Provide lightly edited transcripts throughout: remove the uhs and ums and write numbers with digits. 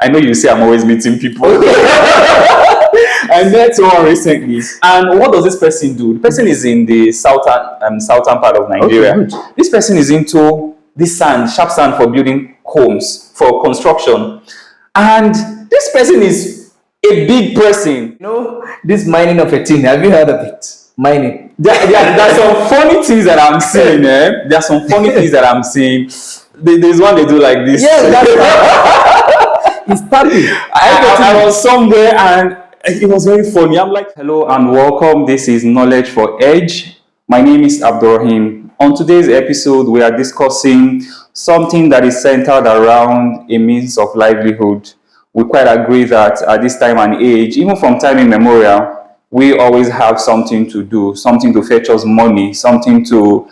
I know you say I'm always meeting people. I met one recently. And what does this person do? The person is in the southern part of Nigeria. Okay, this person is into this sand, sharp sand for building homes, for construction. And this person is a big person. This mining of a tin, have you heard of it? Mining. There are some funny things that I'm seeing. There are some funny things that I'm seeing. There's one they do like this. Yeah, that's it's tapping. I was somewhere and it was very funny. I'm like, hello and welcome. This is Knowledge for Edge. My name is Abdurrahim. On today's episode, we are discussing something that is centered around a means of livelihood. We quite agree that at this time and age, even from time immemorial, we always have something to do, something to fetch us money, something to,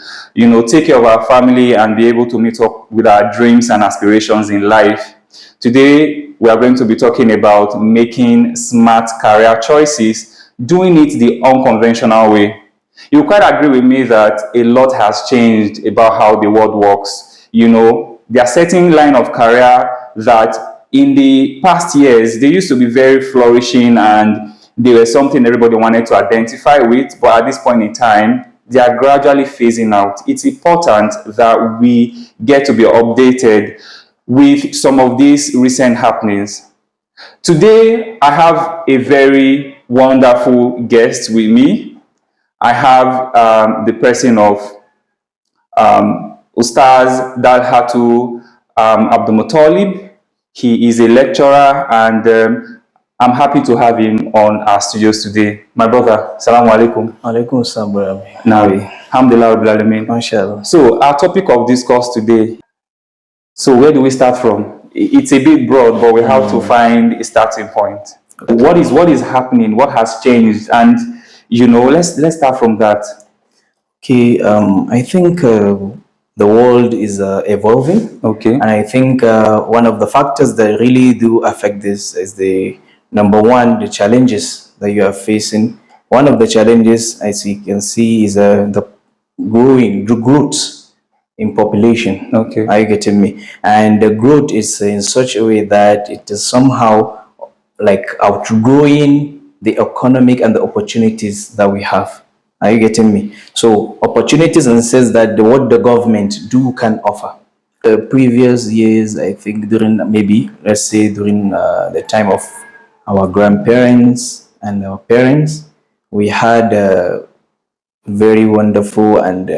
take care of our family and be able to meet up with our dreams and aspirations in life. Today, we are going to be talking about making smart career choices, doing it the unconventional way. You quite agree with me that a lot has changed about how the world works. There are certain line of career that in the past years, they used to be very flourishing and they were something everybody wanted to identify with, but at this point in time, they are gradually phasing out. It's important that we get to be updated with some of these recent happenings. Today, I have a very wonderful guest with me. I have the person of Ustaz Dalhatu Abdulmuttalib. He is a lecturer and I'm happy to have him on our studios today. My brother, Assalamu alaikum. Alaikum assalam. Alhamdulillah Rabbil Alameen. MashaAllah. So, our topic of discourse today. So, where do we start from? It's a bit broad, but we have to find a starting point. What is happening? What has changed? And, let's start from that. Okay, I think the world is evolving. Okay. And I think one of the factors that really do affect this is number one, the challenges that you are facing. One of the challenges, as you can see, is the growth in population. Okay. Are you getting me? And the growth is in such a way that it is somehow like outgrowing the economic and the opportunities that we have. Are you getting me? So opportunities and says that what the government can offer. The previous years, I think during the time of our grandparents and our parents, we had very wonderful and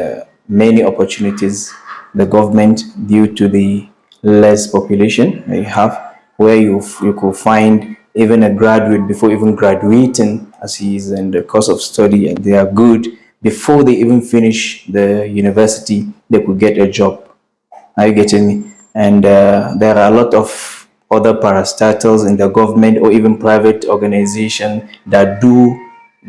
many opportunities. The government, due to the less population that you have, where you could find even a graduate before even graduating, as he is in the course of study, and they are good before they even finish the university, they could get a job. Are you getting me? And there are a lot of other parastatals in the government or even private organization that do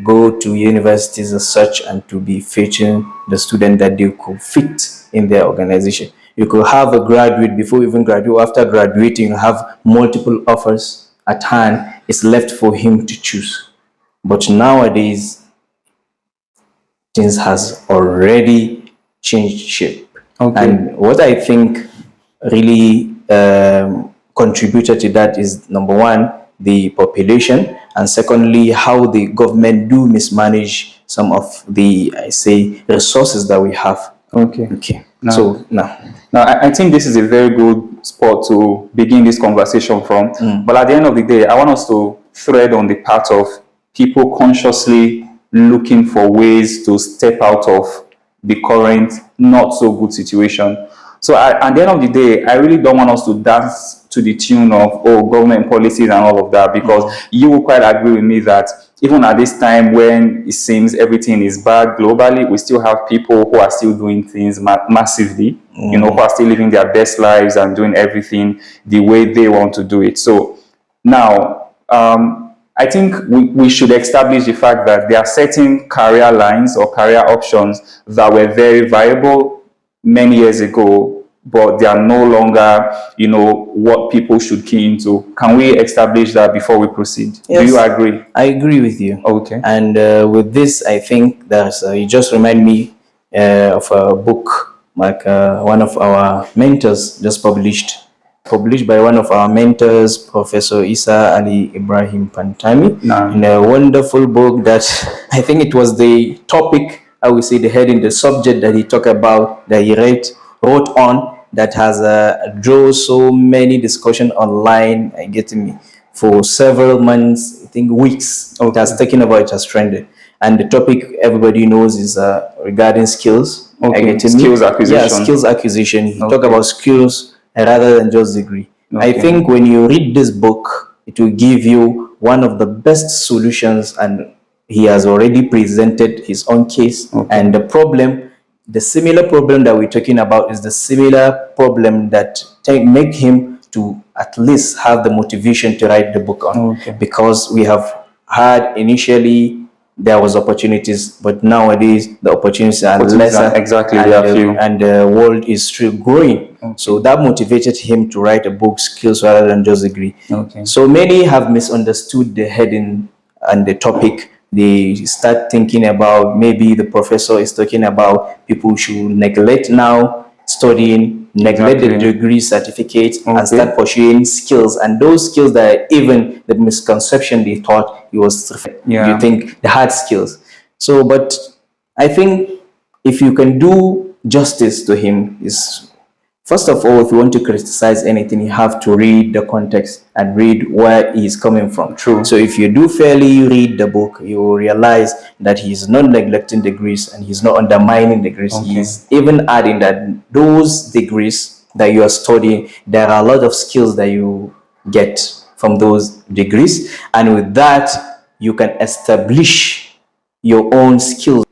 go to universities as such and to be fetching the student that they could fit in their organization. You could have a graduate before even graduate. After graduating, you have multiple offers at hand. It's left for him to choose. But nowadays, things has already changed shape. Okay. And what I think really contributed to that is, number one, the population, and secondly, how the government do mismanage some of the, resources that we have. Okay. Now, I think this is a very good spot to begin this conversation from. But at the end of the day, I want us to thread on the part of people consciously looking for ways to step out of the current not so good situation. So at the end of the day, I really don't want us to dance to the tune of, government policies and all of that, because you will quite agree with me that even at this time when it seems everything is bad globally, we still have people who are still doing things massively, who are still living their best lives and doing everything the way they want to do it. So now, I think we should establish the fact that there are certain career lines or career options that were very viable many years ago, but they are no longer, what people should key into. Can we establish that before we proceed? Yes, do you agree? I agree with you. Okay. And with this, I think there's, you just remind me of a book like one of our mentors just published published by one of our mentors, Professor Isa Ali Ibrahim Pantami, No. in a wonderful book that I think it was the topic, I would say the heading, the subject that he talked about, that he wrote on, that has drawn so many discussion online, getting me, for several months, I think weeks. It has taken about, it has trended. And the topic everybody knows is regarding skills. Okay. Getting me? Skills acquisition. Yeah, skills acquisition. He talk Okay. about skills rather than just degree. I Okay. think when you read this book, it will give you one of the best solutions, and he has already presented his own case. Okay. And the problem, the similar problem that we're talking about, is the similar problem that make him to at least have the motivation to write the book on. Okay. Because we have had initially there was opportunities, but nowadays the opportunities are Opportunities lesser. are- exactly, and, they are few. and the world is still growing. So that motivated him to write a book, skills rather than just degree. Okay. So many have misunderstood the heading and the topic. They start thinking about, maybe the professor is talking about people should neglect now studying, neglect the Exactly. degree certificate, Okay. and start pursuing skills. And those skills that are even the misconception they thought it was, Yeah. you think the hard skills. So, but I think if you can do justice to him, is first of all, if you want to criticize anything, you have to read the context and read where he's coming from. True. So if you do fairly read the book, you will realize that he's not neglecting degrees and he's not undermining degrees. Okay. He's even adding that those degrees that you are studying, there are a lot of skills that you get from those degrees. And with that, you can establish your own skills.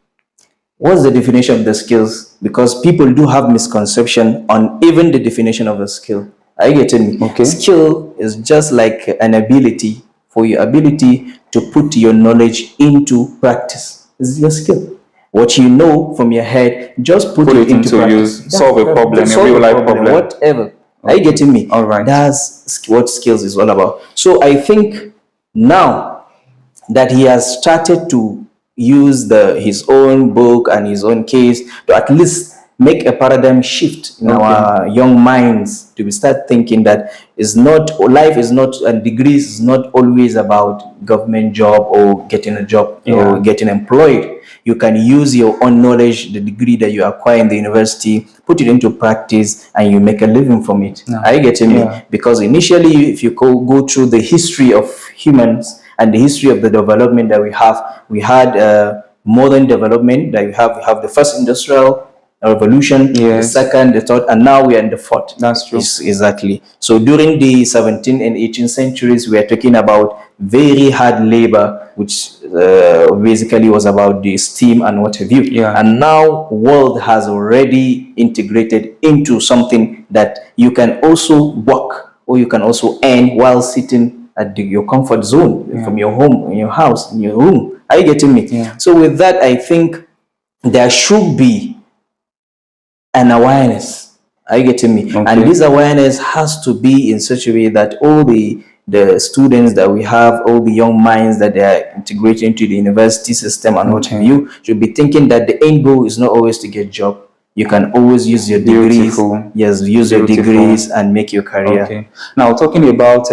What's the definition of the skills? Because people do have misconception on even the definition of a skill. Are you getting me? Okay. Skill is just like an ability, for your ability to put your knowledge into practice. This is your skill. What you know from your head, just put it into practice. use, solve a problem, a Solve real life problem. whatever. Are you getting me? All right. That's what skills is all about. So I think now that he has started to use his own book and his own case to at least make a paradigm shift in our young minds, to start thinking that is not, life is not, and degrees is not always about government job or getting a job or getting employed. You can use your own knowledge, the degree that you acquire in the university, put it into practice, and you make a living from it. Are you getting me? Because initially, if you go through the history of humans and the history of the development that we had modern development that we have the first industrial revolution, the second, the third, and now we are in the fourth. That's true. Exactly. So during the 17th and 18th centuries, we are talking about very hard labor, which basically was about the steam and what have you. Yeah. And now world has already integrated into something that you can also work or you can also earn while sitting at your comfort zone from your home, in your house, in your room. Are you getting me? Yeah. So with that, I think there should be an awareness. Are you getting me? Okay. And this awareness has to be in such a way that all the students that we have, all the young minds that they are integrating into the university system and what have you, should be thinking that the end goal is not always to get a job. You can always use your degrees. Beautiful. Yes, use your degrees and make your career. Okay. Now, talking about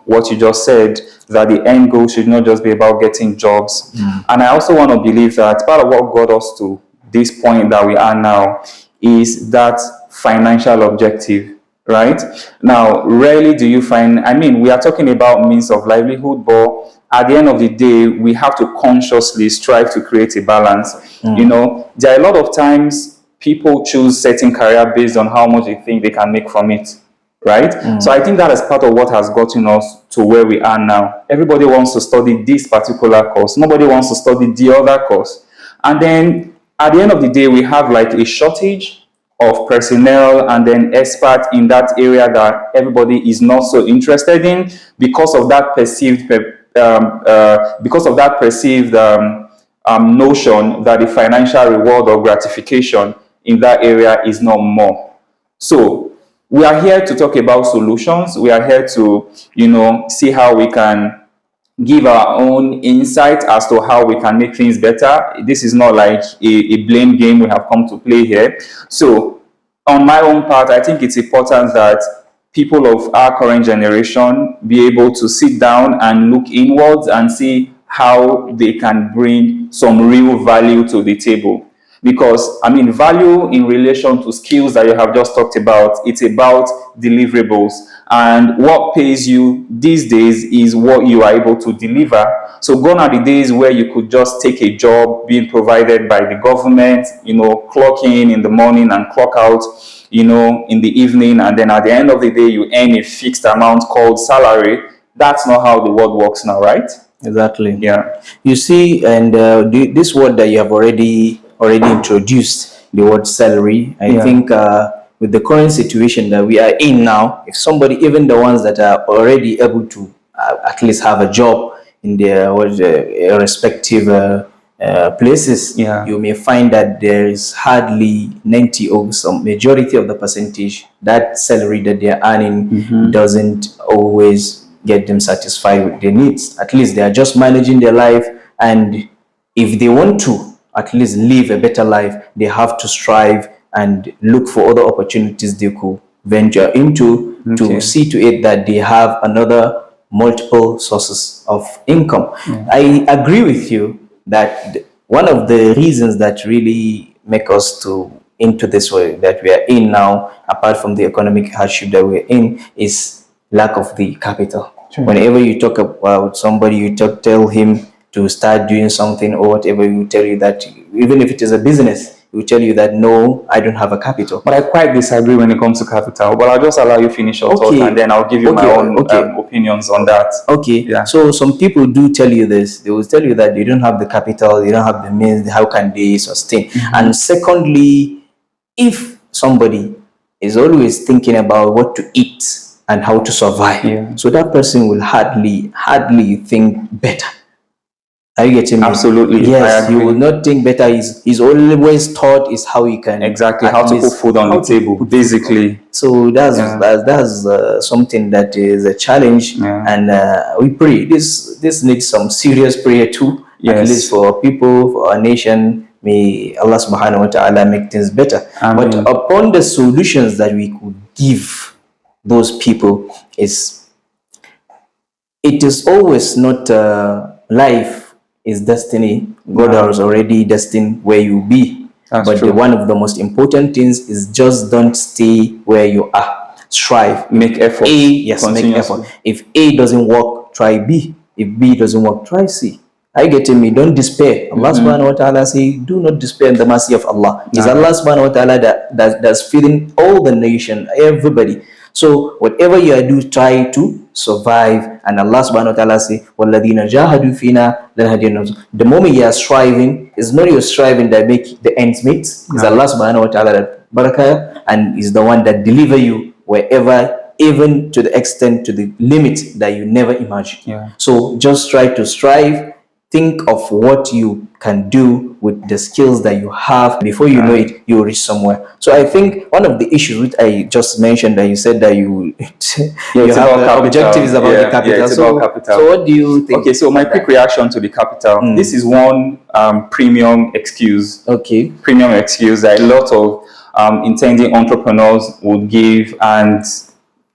what you just said, that the end goal should not just be about getting jobs. And I also want to believe that part of what got us to this point that we are now is that financial objective, right? Now, rarely do you find, we are talking about means of livelihood, but at the end of the day, we have to consciously strive to create a balance. There are a lot of times people choose certain career based on how much they think they can make from it, right? So I think that is part of what has gotten us to where we are now. Everybody wants to study this particular course. Nobody wants to study the other course. And then at the end of the day, we have like a shortage of personnel and then experts in that area that everybody is not so interested in because of that perceived notion that the financial reward or gratification in that area is not more. So we are here to talk about solutions. We are here to, see how we can give our own insight as to how we can make things better. This is not like a blame game we have come to play here. So on my own part, I think it's important that people of our current generation be able to sit down and look inwards and see how they can bring some real value to the table. Because, I mean, value in relation to skills that you have just talked about, it's about deliverables. And what pays you these days is what you are able to deliver. So gone are the days where you could just take a job being provided by the government, clock in the morning and clock out, in the evening. And then at the end of the day, you earn a fixed amount called salary. That's not how the world works now, right? Exactly. Yeah. You see, and this word that you have already introduced, the word salary, I think with the current situation that we are in now, if somebody, even the ones that are already able to at least have a job in their respective places, you may find that there is hardly 90 or some majority of the percentage that salary that they are earning doesn't always get them satisfied with their needs. At least they are just managing their life, and if they want to at least live a better life, they have to strive and look for other opportunities they could venture into to see to it that they have another multiple sources of income. I agree with you that one of the reasons that really make us to into this way that we are in now, apart from the economic hardship that we're in, is lack of the capital. Whenever you talk about somebody, you tell him to start doing something or whatever, you tell you that even if it is a business, he will tell you that no, I don't have a capital. But I quite disagree when it comes to capital. But I'll just allow you finish your thought, and then I'll give you my own opinions on that. Okay. Yeah. So some people do tell you this. They will tell you that they don't have the capital, they don't have the means. How can they sustain? And secondly, if somebody is always thinking about what to eat and how to survive, so that person will hardly think better. Are you getting me? Absolutely. Yes, you will not think better. He's always taught is how he can how to put food on the table, basically. So that's something that is a challenge, and we pray. This needs some serious prayer too, at least for people, for our nation. May Allah subhanahu wa ta'ala make things better. But upon the solutions that we could give those people it is always not life is destiny. God has already destined where you be. But one of the most important things is just don't stay where you are. Strive, make effort. Make effort. If A doesn't work, try B. If B doesn't work, try C. Are you getting me? Don't despair. Allah subhanahu wa ta'ala say, do not despair in the mercy of Allah. It's Allah subhanahu wa ta'ala that's feeding all the nation, everybody. So whatever you do, try to survive. And Allah subhanahu wa ta'ala say, وَالَّذِينَ جَاهَدُوا فِينَا لَنَهْدِيَنَّهُمْ. The moment you are striving, it's not your striving that make the ends meet. It's Allah subhanahu wa ta'ala that barakah, and is the one that deliver you wherever, even to the extent, to the limit that you never imagined. So just try to strive. Think of what you can do with the skills that you have. Before you know it, you'll reach somewhere. So I think one of the issues which I just mentioned, that you said that you have the objective is about the capital. It's about capital. So what do you think? Okay, so my quick reaction to the capital. This is one premium excuse. Okay. Premium excuse that a lot of intending entrepreneurs would give, and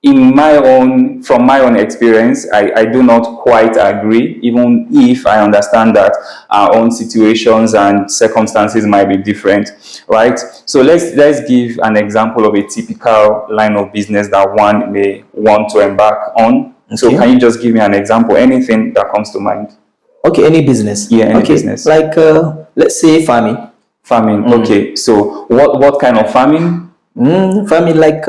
from my own experience, I do not quite agree, even if I understand that our own situations and circumstances might be different, right? So let's give an example of a typical line of business that one may want to embark on. Okay. So can you just give me an example, anything that comes to mind? Okay, any business. Yeah, any business. Like let's say farming. Farming. Okay, so what kind of farming? Farming like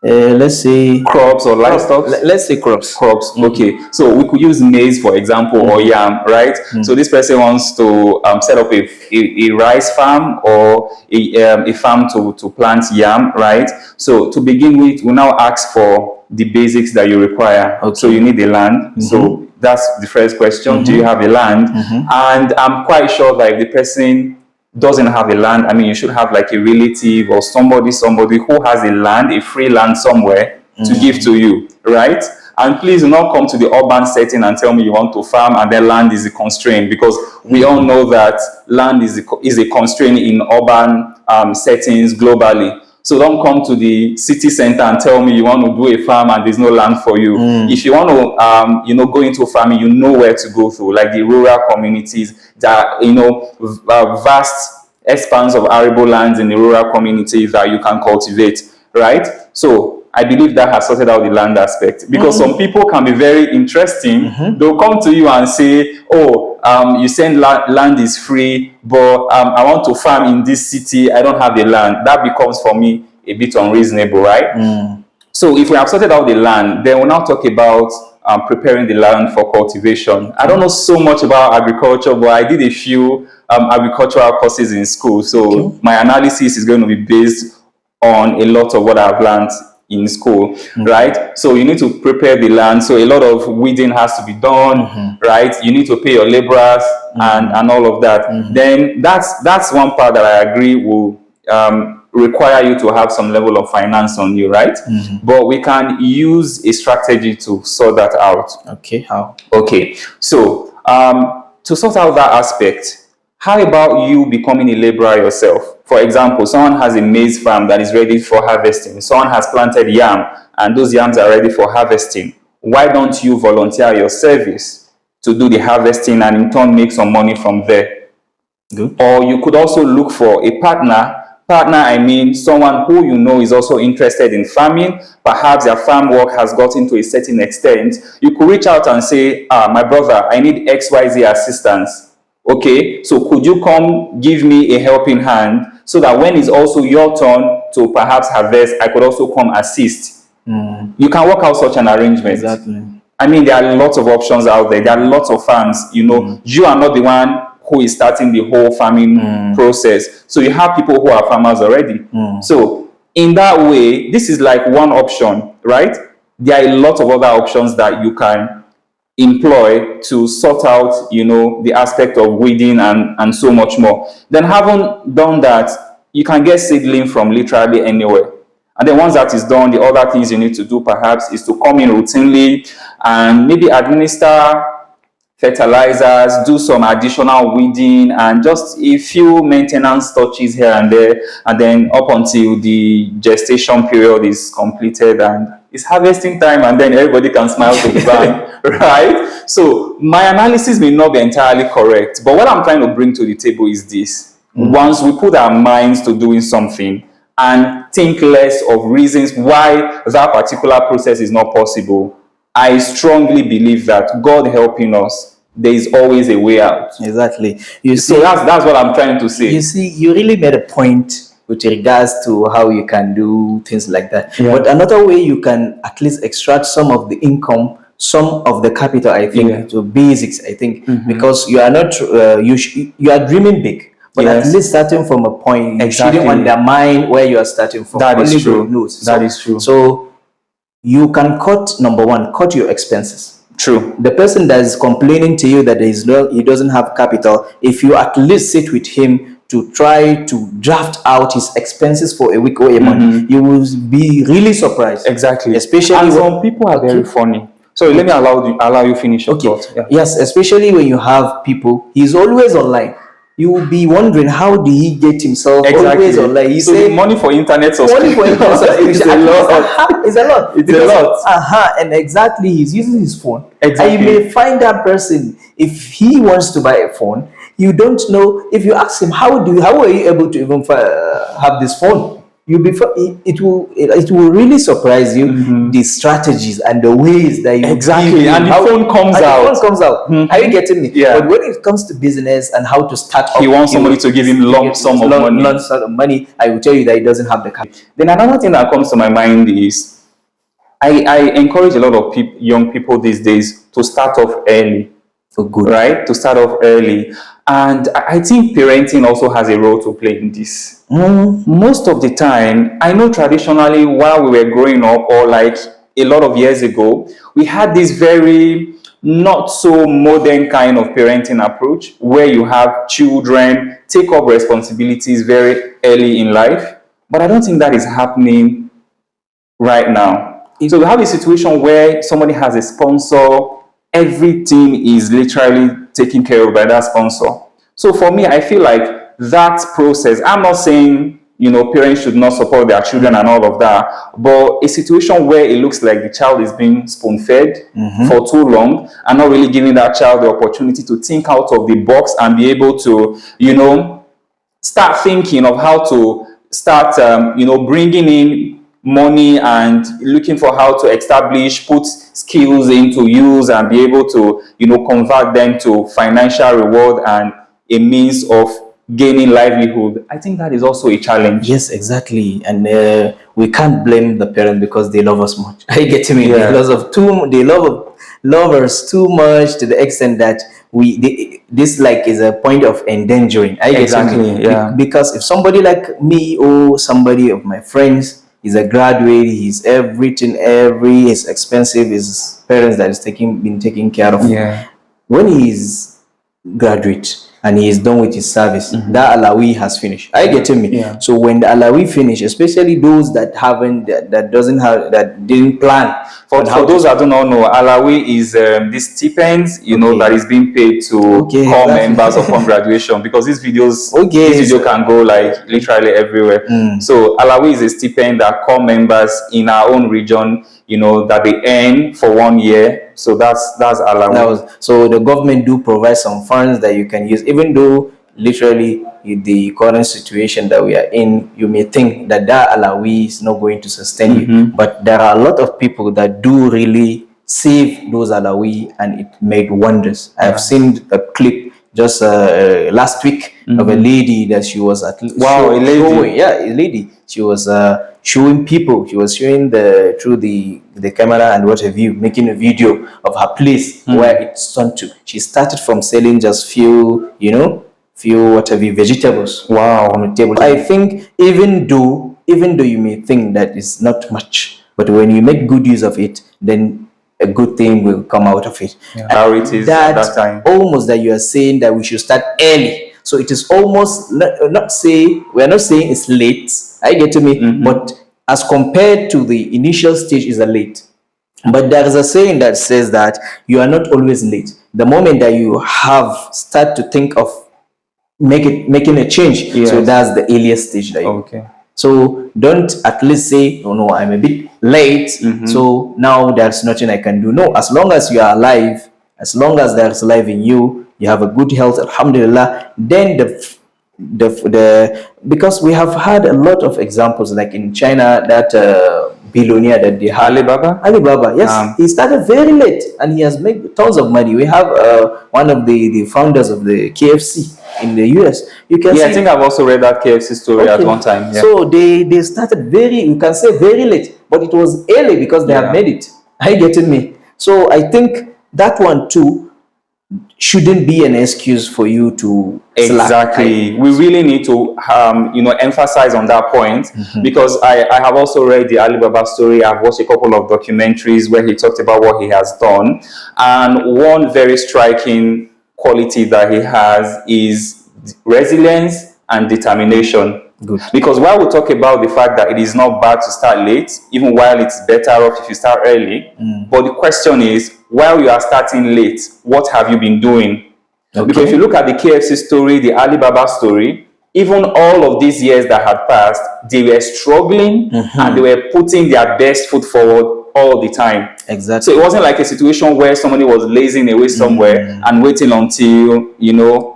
let's say crops or livestock. Let's say crops. Okay, so we could use maize, for example, or yam, right? So this person wants to set up a rice farm or a farm to plant yam, right? So to begin with, we now ask for the basics that you require. So you need a land. So that's the first question. Do you have a land? And I'm quite sure that if the person doesn't have a land, I mean, you should have like a relative or somebody who has a land, a free land somewhere to give to you, right? And please do not come to the urban setting and tell me you want to farm and then land is a constraint, because we all know that land is a constraint in urban settings globally. So don't come to the city center and tell me you want to do a farm and there's no land for you. If you want to, go into farming, you know where to go through, like the rural communities that, vast expanse of arable lands in the rural communities that you can cultivate, right? So I believe that has sorted out the land aspect, because some people can be very interesting. They'll come to you and say, oh, you said land is free, but I want to farm in this city. I don't have the land. That becomes for me a bit unreasonable, right? So if we have sorted out the land, then we'll now talk about preparing the land for cultivation. I don't know so much about agriculture, but I did a few agricultural courses in school. So my analysis is going to be based on a lot of what I've learned in school, right? So you need to prepare the land. So a lot of weeding has to be done, right? You need to pay your laborers and all of that. Then that's one part that I agree will require you to have some level of finance on you, right? But we can use a strategy to sort that out. Okay, how? Okay, so to sort out that aspect, how about you becoming a laborer yourself? For example, someone has a maize farm that is ready for harvesting. Someone has planted yam and those yams are ready for harvesting. Why don't you volunteer your service to do the harvesting and in turn make some money from there? Good. Or you could also look for a partner. Partner, I mean someone who you know is also interested in farming. Perhaps their farm work has gotten to a certain extent. You could reach out and say, my brother, I need XYZ assistance. Okay, so could you come give me a helping hand so that when it's also your turn to perhaps harvest, I could also come assist? You can work out such an arrangement. Exactly. I mean, there are lots of options out there. There are lots of farms. You are not the one who is starting the whole farming process. So you have people who are farmers already. So in that way, this is like one option, right? There are a lot of other options that you can employ to sort out, the aspect of weeding and so much more. Then having done that, you can get seedling from literally anywhere. And then once that is done, the other things you need to do perhaps is to come in routinely and maybe administer fertilizers, do some additional weeding and just a few maintenance touches here and there, and then up until the gestation period is completed and it's harvesting time, and then everybody can smile to the bank, right? So my analysis may not be entirely correct, but what I'm trying to bring to the table is this. Once we put our minds to doing something and think less of reasons why that particular process is not possible, I strongly believe that God helping us, there is always a way out. Exactly. So that's what I'm trying to say. You see, you really made a point with regards to how you can do things like that. Yeah. But another way you can at least extract some of the income, some of the capital, I think, to basics, I think, because you are not, you are dreaming big. But at least starting from a point, you shouldn't undermine where you are starting from. That is true. That is true. So you can number one, cut your expenses. True. The person that is complaining to you that he doesn't have capital, if you at least sit with him to try to draft out his expenses for a week or a month, you will be really surprised. Exactly. Especially and some people are very funny. So let me allow you finish your thought. Yeah. Yes, especially when you have people, he's always online. You will be wondering, how did he get himself always online? So the money for internet subscription is a lot. It's a lot. It's a lot. And exactly, he's using his phone. Exactly. And you may find that person, if he wants to buy a phone, you don't know. If you ask him, how are you able to even have this phone? It will really surprise you, the strategies and the ways that you and the phone comes out. Are you getting me? Yeah. But when it comes to business and how to start, he wants somebody to give him lump sum of money. I will tell you that he doesn't have the capital. Then another thing that comes to my mind is, I encourage a lot of young people these days to start off early. Right? To start off early. And I think parenting also has a role to play in this. Most of the time, I know traditionally while we were growing up, or like a lot of years ago, we had this very not so modern kind of parenting approach where you have children take up responsibilities very early in life. But I don't think that is happening right now. So we have a situation where somebody has a sponsor, everything is literally taken care of by that sponsor. So for me, I feel like that process, I'm not saying parents should not support their children and all of that. But a situation where it looks like the child is being spoon-fed for too long and not really giving that child the opportunity to think out of the box and be able to, start thinking of how to start, bringing in money and looking for how to put skills into use and be able to, convert them to financial reward and a means of gaining livelihood. I think that is also a challenge. Yes, exactly. And we can't blame the parents because they love us much. I get me. Yeah. They love us too much to the extent that this like is a point of endangering. I get Exactly, me. yeah. Because if somebody like me or somebody of my friends is a graduate, he's everything, his expensive, his parents that is been taking care of. Yeah. When he's graduate and he is done with his service, that alawi has finished. I get me. Yeah. So when the alawi finish, especially those that didn't plan. For those that do not know, alawi is this stipends, that is being paid to core members upon graduation, because this video can go like literally everywhere. So alawi is a stipend that core members in our own region, that they earn for 1 year. So that's alawi. So the government do provide some funds that you can use, even though literally in the current situation that we are in, you may think that alawi is not going to sustain you, but there are a lot of people that do really save those alawi and it made wonders. I've seen a clip just last week of a lady that she was a lady. She was showing people. She was showing through the camera and what have you, making a video of her place where it's turned to. She started from selling just few vegetables. Wow. On the table. I think even though you may think that it's not much, but when you make good use of it, then a good thing will come out of it. Priorities at that time. Almost that you are saying that we should start early. So it is almost we're not saying it's late. I get to me, but as compared to the initial stage is a late. But there is a saying that says that you are not always late. The moment that you have start to think of making a change, so that's the earliest stage that you. Okay. So don't at least say, oh no, I'm a bit late, so now there's nothing I can do. No, as long as you are alive, as long as there's life in you, you have a good health, alhamdulillah, then because we have had a lot of examples, like in China, that billionaire that they had, Alibaba, yes, he started very late and he has made tons of money. We have one of the founders of the KFC in the US. You can see, I think I've also read that KFC story at one time. Yeah. So they started you can say very late, but it was early because they have made it. Are you getting me? So I think that one too shouldn't be an excuse for you to exactly slack. We really need to emphasize on that point, because I have also read the Alibaba story. I've watched a couple of documentaries where he talked about what he has done, and one very striking quality that he has is resilience and determination. Good. Because while we talk about the fact that it is not bad to start late, even while it's better off if you start early, but the question is, while you are starting late, what have you been doing? Okay. Because if you look at the KFC story, the Alibaba story, even all of these years that had passed, they were struggling and they were putting their best foot forward all the time. Exactly. So it wasn't like a situation where somebody was lazing away somewhere and waiting until,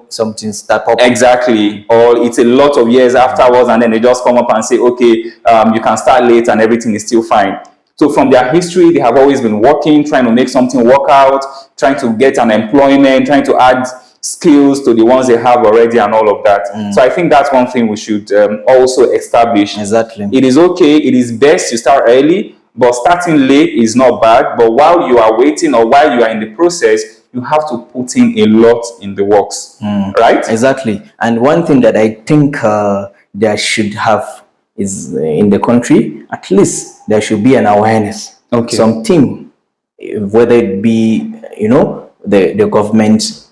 something start up. Exactly. Or it's a lot of years afterwards and then they just come up and say, okay, you can start late and everything is still fine. So from their history, they have always been working, trying to make something work out, trying to get an employment, trying to add skills to the ones they have already and all of that. So I think that's one thing we should also establish. Exactly. It is okay, it is best to start early, but starting late is not bad. But while you are waiting or while you are in the process, you have to put in a lot in the works, right? Exactly. And one thing that I think there should have is in the country, at least there should be an awareness. Okay. Something, whether it be, the government,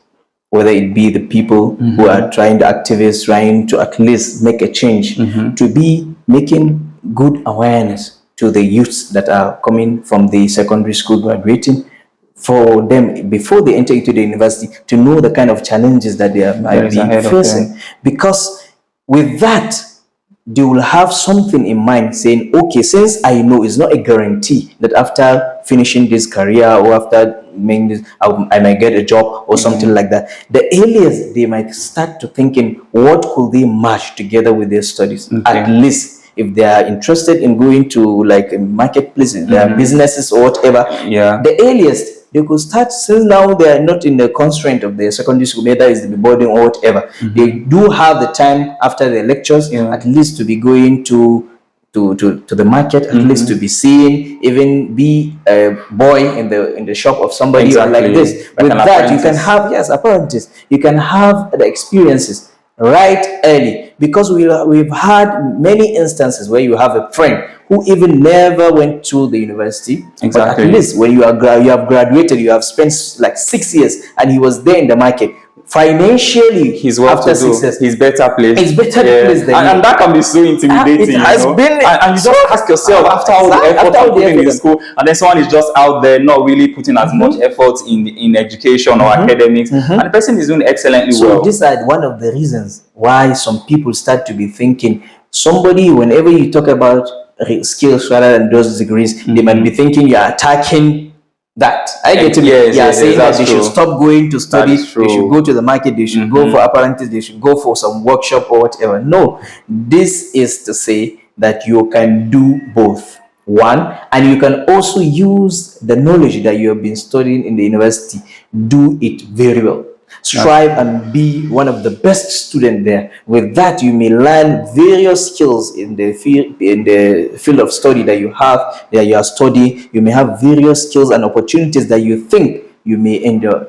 whether it be the people who are the activists trying to at least make a change, to be making good awareness to the youths that are coming from the secondary school graduating, for them before they enter into the university to know the kind of challenges that they might be facing. Because with that, they will have something in mind saying, okay, since I know it's not a guarantee that after finishing this career or after making this, I might get a job or something like that. The earliest they might start to thinking, what could they match together with their studies? At least if they are interested in going to like a marketplace, their businesses or whatever, the earliest they could start, since now they are not in the constraint of the secondary school, whether it's the boarding or whatever. They do have the time after the lectures, at least to be going to the market, at least to be seen, even be a boy in the shop of somebody or like this. Like with an that, you apprentice. can have apprentice. You can have the experiences right early, because we've had many instances where you have a friend who even never went to the university. But at least when you have graduated, you have spent like 6 years, and he was there in the market. Financially, he's after 6 years, he's better placed. It's better placed than and that can be so intimidating. It has been, and you just ask yourself, after all the effort you put in the school, and then someone is just out there not really putting as much effort in education or academics, and the person is doing excellently well. So these are one of the reasons why some people start to be thinking, somebody, whenever you talk about skills rather than those degrees, they might be thinking you're attacking that. I get to saying that they should stop going to study, they should go to the market, they should go for apprentice, they should go for some workshop or whatever. No, this is to say that you can do both. One, and you can also use the knowledge that you have been studying in the university, do it very well. Strive and be one of the best students there. With that, you may learn various skills in the field of study that you have, that you are studying. You may have various skills and opportunities that you think you may enjoy.